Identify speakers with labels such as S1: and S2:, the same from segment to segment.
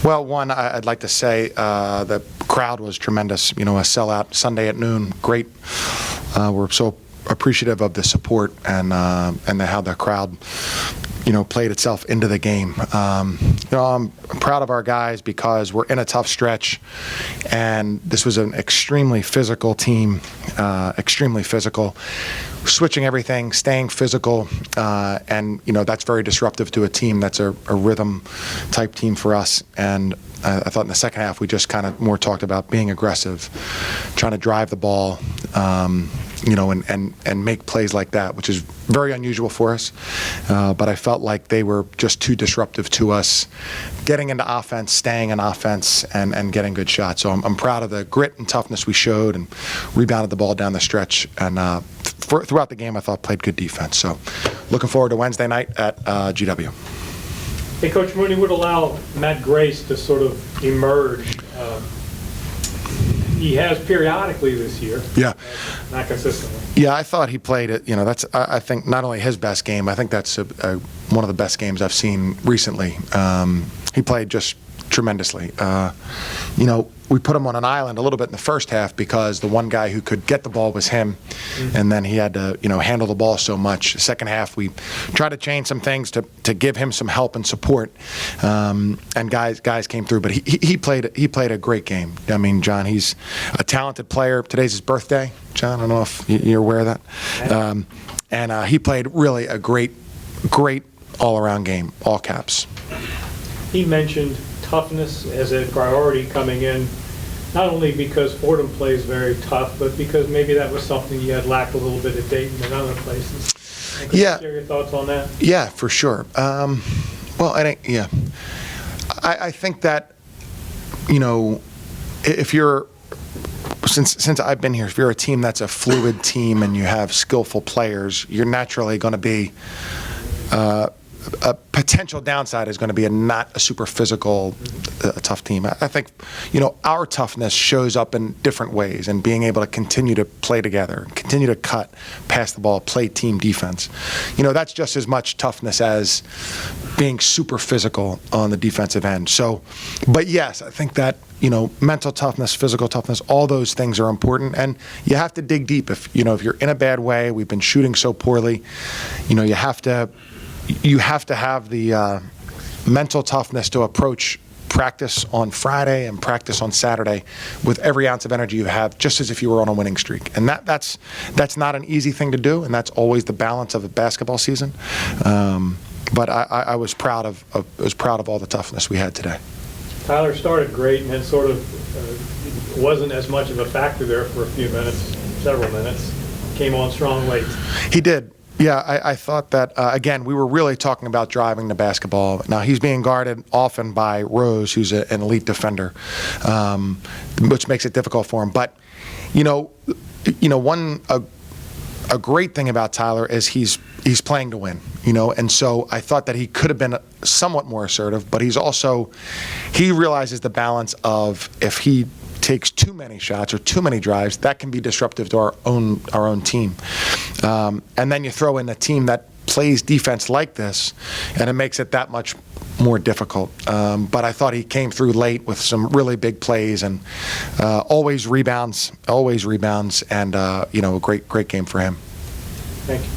S1: Well, one, I'd like to say the crowd was tremendous. A sellout Sunday at noon. Great. We're so appreciative of the support and how the crowd, played itself into the game. I'm proud of our guys because we're in a tough stretch, and this was an extremely physical team, extremely physical. Switching everything, staying physical, and that's very disruptive to a team that's a rhythm type team for us. And I thought in the second half we just kind of more talked about being aggressive, trying to drive the ball, and make plays like that, which is very unusual for us. But I felt like they were just too disruptive to us, getting into offense, staying in offense, and getting good shots. So I'm proud of the grit and toughness we showed, and rebounded the ball down the stretch, and throughout the game I thought played good defense. So looking forward to Wednesday night at GW.
S2: Hey, Coach Mooney would allow Matt Grace to sort of emerge. He has periodically this year.
S1: Yeah.
S2: Not consistently.
S1: Yeah, I thought he played it. That's I think not only his best game. I think that's one of the best games I've seen recently. He played just tremendously. We put him on an island a little bit in the first half because the one guy who could get the ball was him, and then he had to handle the ball so much. The second half we tried to change some things to give him some help and support, and guys came through. But he played a great game. I mean, John, he's a talented player. Today's his birthday, John. I don't know if you're aware of that. And he played really a great all-around game, all caps.
S2: He mentioned toughness as a priority coming in, not only because Fordham plays very tough, but because maybe that was something you had lacked a little bit at Dayton and other places. Could you share your thoughts on that?
S1: Yeah, for sure. Well, I think that, if you're, since I've been here, if you're a team that's a fluid team and you have skillful players, you're naturally going to be a potential downside is going to be not a super physical, tough team. I think, our toughness shows up in different ways, and being able to continue to play together, continue to cut, pass the ball, play team defense. That's just as much toughness as being super physical on the defensive end. So, but yes, I think that, mental toughness, physical toughness, all those things are important, and you have to dig deep. If you're in a bad way, we've been shooting so poorly, you have to have the mental toughness to approach practice on Friday and practice on Saturday with every ounce of energy you have, just as if you were on a winning streak. And that's not an easy thing to do, and that's always the balance of a basketball season. But I was proud of all the toughness we had today.
S2: Tyler started great and then sort of wasn't as much of a factor there for a few minutes, several minutes. Came on strong late.
S1: He did. Yeah, I thought that, again, we were really talking about driving the basketball. Now, he's being guarded often by Rose, who's an elite defender, which makes it difficult for him. But, a great thing about Tyler is he's playing to win, and so I thought that he could have been somewhat more assertive, but he realizes the balance of if he takes too many shots or too many drives, that can be disruptive to our own team. And then you throw in a team that plays defense like this, and it makes it that much more difficult. But I thought he came through late with some really big plays, and always rebounds, and a great game for him.
S2: Thank you.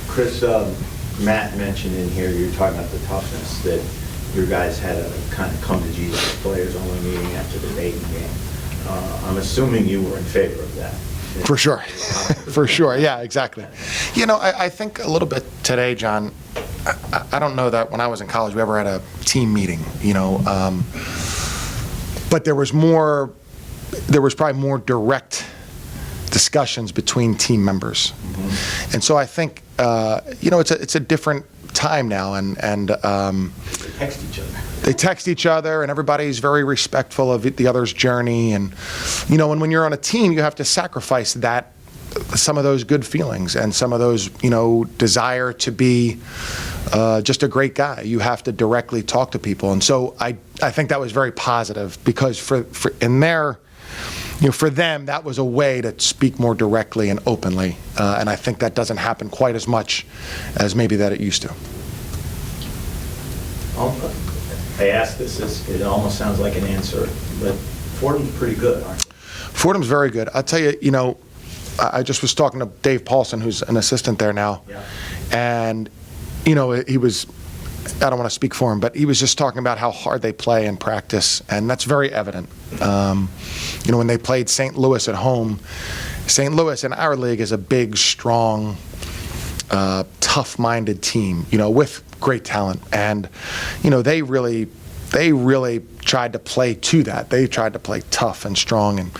S3: Chris, Matt mentioned in here, you were talking about the toughness that your guys had a kind of come to Jesus players only meeting after the Dayton game. I'm assuming you were in favor of that.
S1: For sure. For sure. Yeah, exactly. I think a little bit today, John, I don't know that when I was in college we ever had a team meeting, but there was probably more direct discussions between team members. Mm-hmm. And so I think, it's a different time now, and
S3: they text each other.
S1: They text each other, and everybody's very respectful of the other's journey. And and when you're on a team, you have to sacrifice some of those good feelings and some of those desire to be just a great guy. You have to directly talk to people, and so I think that was very positive, because for them, that was a way to speak more directly and openly, and I think that doesn't happen quite as much as maybe that it used to.
S3: I asked this, it almost sounds like an answer, but Fordham's pretty good, aren't they?
S1: Fordham's very good. I'll tell you, I just was talking to Dave Paulson, who's an assistant there now,
S3: Yeah.
S1: and, he was, I don't want to speak for him, but he was just talking about how hard they play in practice, and that's very evident. When they played St. Louis at home, St. Louis in our league is a big, strong, tough-minded team, with great talent, and they really tried to play to that. They tried to play tough and strong,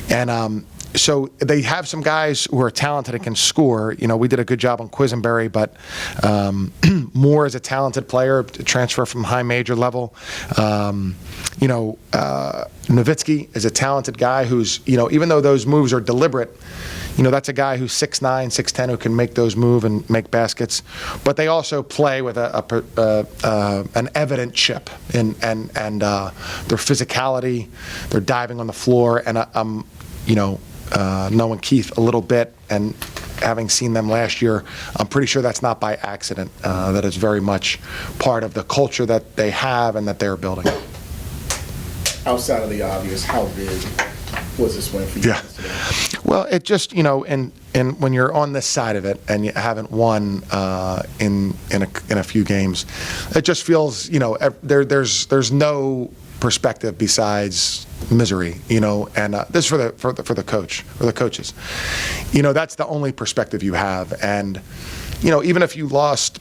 S1: and so they have some guys who are talented and can score. We did a good job on Quisenberry, but Moore is a talented player to transfer from high major level. Nowitzki is a talented guy who's, even though those moves are deliberate, that's a guy who's 6'9", 6'10", who can make those move and make baskets. But they also play with an evident chip and their physicality, their diving on the floor, and knowing Keith a little bit and having seen them last year, I'm pretty sure that's not by accident. That is very much part of the culture that they have and that they're building.
S4: Outside of the obvious, how big was this win for you?
S1: Yeah. Well, it just, and when you're on this side of it and you haven't won in a few games, it just feels, there's no perspective besides misery, and this is for the coach or the coaches. That's the only perspective you have, and even if you lost,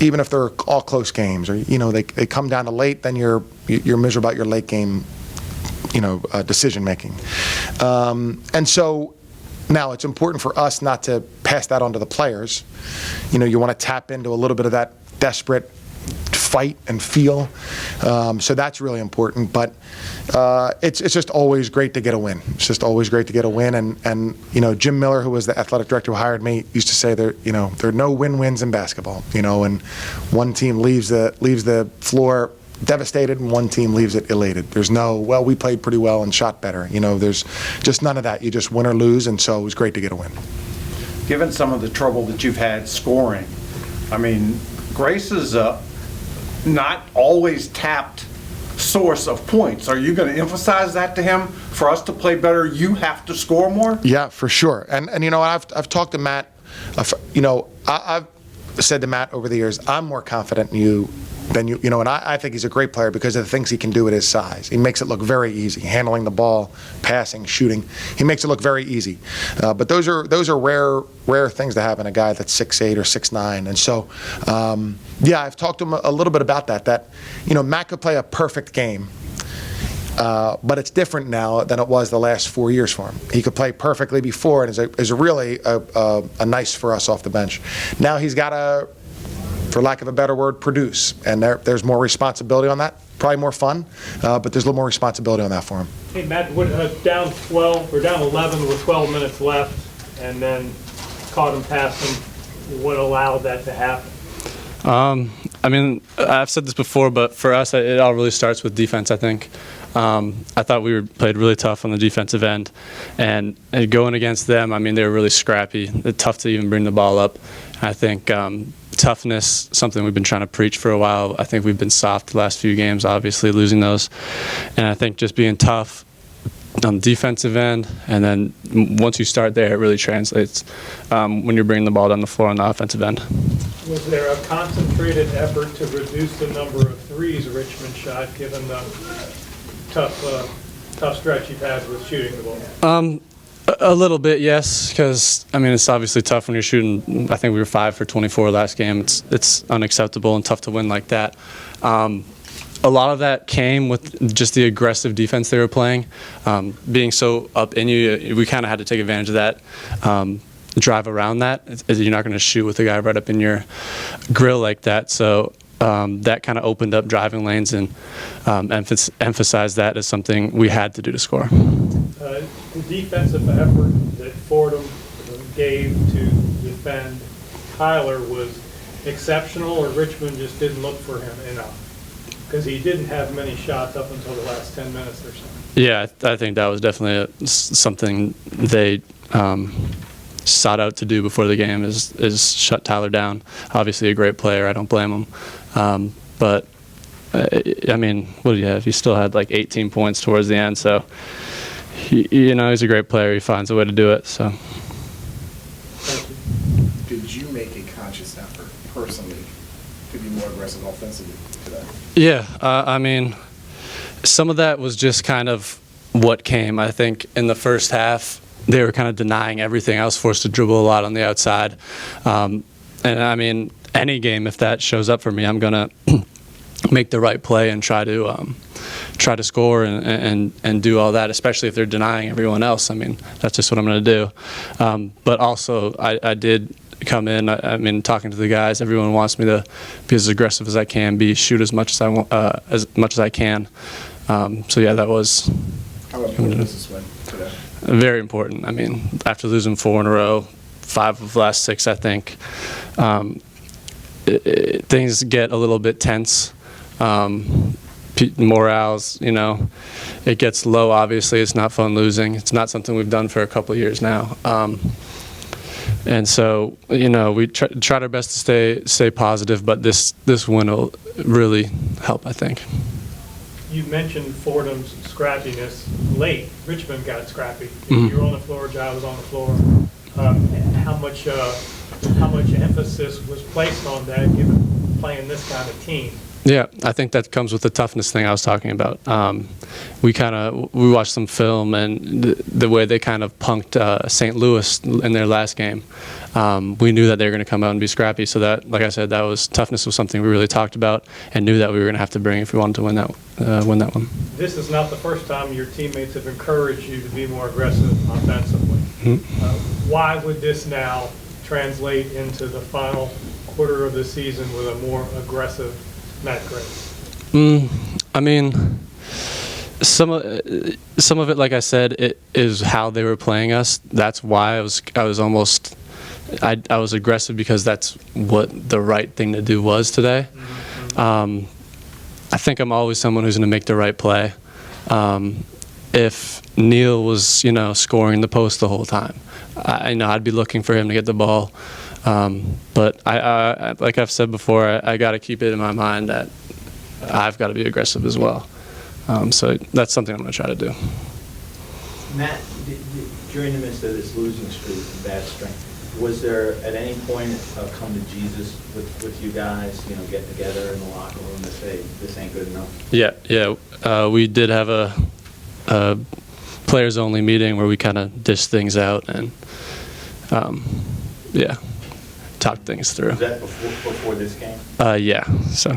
S1: even if they're all close games, or they come down to late, then you're miserable about your late game, decision making, and so now it's important for us not to pass that on to the players. You want to tap into a little bit of that desperate fight and feel, so that's really important. But it's just always great to get a win. It's just always great to get a win. And Jim Miller, who was the athletic director who hired me, used to say there are no win-wins in basketball. And one team leaves the floor devastated and one team leaves it elated. There's no, well, we played pretty well and shot better. There's just none of that. You just win or lose, and so it was great to get a win.
S5: Given some of the trouble that you've had scoring, Grace is not always tapped source of points. Are you going to emphasize that to him? For us to play better, you have to score more?
S1: Yeah, for sure. And I've talked to Matt. I've said to Matt over the years, I'm more confident in you than you. And I think he's a great player because of the things he can do at his size. He makes it look very easy, handling the ball, passing, shooting. He makes it look very easy. But those are rare things to have in a guy that's 6'8" or 6'9". And so, I've talked to him a little bit about that. That Matt could play a perfect game. But it's different now than it was the last 4 years for him. He could play perfectly before and is really a nice for us off the bench. Now he's got to, for lack of a better word, produce. And there's more responsibility on that. Probably more fun, but there's a little more responsibility on that for him.
S2: Hey, Matt, down 12 or down 11 with 12 minutes left, and then caught him passing. What allowed that to happen?
S6: I've said this before, but for us, it all really starts with defense, I think. I thought we played really tough on the defensive end, and going against them, they were really scrappy. They're tough to even bring the ball up. I think toughness, something we've been trying to preach for a while. I think we've been soft the last few games, obviously losing those, and I think just being tough on the defensive end, and then once you start there, it really translates when you're bringing the ball down the floor on the offensive end.
S2: Was there a concentrated effort to reduce the number of threes Richmond shot, given the tough stretch you've had with shooting the ball?
S6: A little bit, yes, because it's obviously tough when you're shooting. I think we were 5 for 24 last game. It's unacceptable and tough to win like that. A lot of that came with just the aggressive defense they were playing, being so up in you. We kind of had to take advantage of that. Drive around that. You're not going to shoot with a guy right up in your grill like that. So that kind of opened up driving lanes and emphasized that as something we had to do to score.
S2: The defensive effort that Fordham gave to defend Tyler was exceptional, or Richmond just didn't look for him enough? Because he didn't have many shots up until the last 10 minutes or so.
S6: Yeah, I think that was definitely something they sought out to do before the game is shut Tyler down. Obviously a great player, I don't blame him. But I mean, what do you have? He still had like 18 points towards the end, so you know, he's a great player. He finds a way to do it. So.
S4: Did you make a conscious effort personally to be more aggressive offensively today?
S6: Yeah, I mean, some of that was just kind of what came. I think in the first half, they were kind of denying everything. I was forced to dribble a lot on the outside. And I mean, any game, if that shows up for me, I'm going to make the right play and try to score and do all that, especially if they're denying everyone else. I mean, that's just what I'm going to do. But also, I did come in. I mean, talking to the guys, everyone wants me to be as aggressive as I can, shoot as much as I can. So yeah, that was.
S4: How important was this win today?
S6: Very important. I mean, after losing 4 in a row, 5 of the last 6, I think, things get a little bit tense. Morale's, you know, it gets low. Obviously, it's not fun losing. It's not something we've done for a couple of years now. And so, you know, we tried our best to stay positive, but this win will really help, I think.
S2: You mentioned Fordham's scrappiness late. Richmond got scrappy.
S6: Mm-hmm.
S2: You were on the floor, Jai was on the floor. How much emphasis was placed on that, given playing this kind of team?
S6: Yeah, I think that comes with the toughness thing I was talking about. We watched some film, and the way they kind of punked St. Louis in their last game, we knew that they were going to come out and be scrappy. So that, like I said, toughness was something we really talked about and knew that we were going to have to bring if we wanted to win that one.
S2: This is not the first time your teammates have encouraged you to be more aggressive offensively.
S6: Mm-hmm.
S2: Why would this now translate into the final quarter of the season with a more aggressive Matt Grace?
S6: I mean, some of it, like I said, it is how they were playing us. That's why I was aggressive, because that's what the right thing to do was today. Mm-hmm. I think I'm always someone who's going to make the right play. If Neil was, you know, scoring the post the whole time, I know I'd be looking for him to get the ball. But I like I've said before, I got to keep it in my mind that I've got to be aggressive as well. So that's something I'm going to try to do.
S3: Matt, during the midst of this losing streak and bad strength, was there at any point a come to Jesus with you guys, you know, getting together in the locker room to say this ain't good enough?
S6: Yeah. We did have a players only meeting where we kind of dished things out and talked things through.
S3: Was that before this game?
S6: Yeah. So.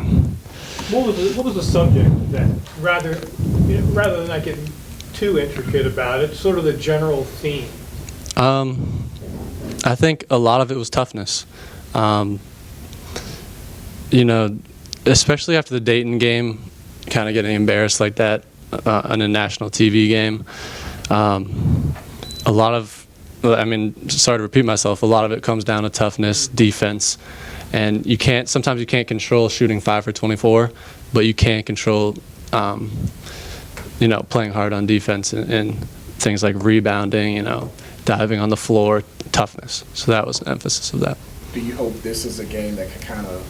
S2: What was the subject then? Rather than not getting too intricate about it, sort of the general theme.
S6: I think a lot of it was toughness. You know, especially after the Dayton game, kind of getting embarrassed like that on a national TV game. A lot of, I mean, sorry to repeat myself, a lot of it comes down to toughness, defense. And sometimes you can't control shooting 5 for 24, but you can control, you know, playing hard on defense and things like rebounding, you know, diving on the floor, toughness. So that was an emphasis of that.
S4: Do you hope this is a game that can kind of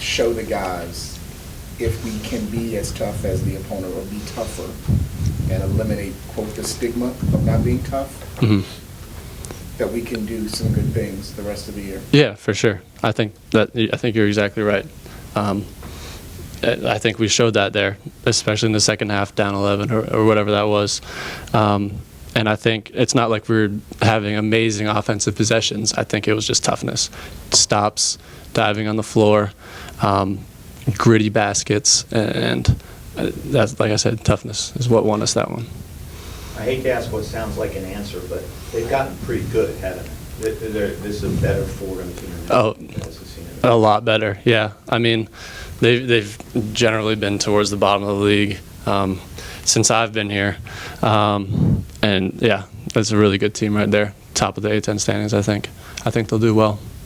S4: show the guys if we can be as tough as the opponent or be tougher and eliminate, quote, the stigma of not being tough?
S6: Mm-hmm.
S4: That we can do some good things the rest of the year? Yeah,
S6: for sure. I think you're exactly right. I think we showed that there, especially in the second half, down 11 or whatever that was. And I think it's not like we were having amazing offensive possessions. I think it was just toughness, stops, diving on the floor, gritty baskets, and that's, like I said, toughness is what won us that one.
S3: I hate to ask what sounds like an answer, but they've gotten pretty good, haven't they? This is a better Fordham team.
S6: Oh, a lot better, yeah. I mean, they've generally been towards the bottom of the league since I've been here. And, yeah, that's a really good team right there, top of the A-10 standings, I think. I think they'll do well.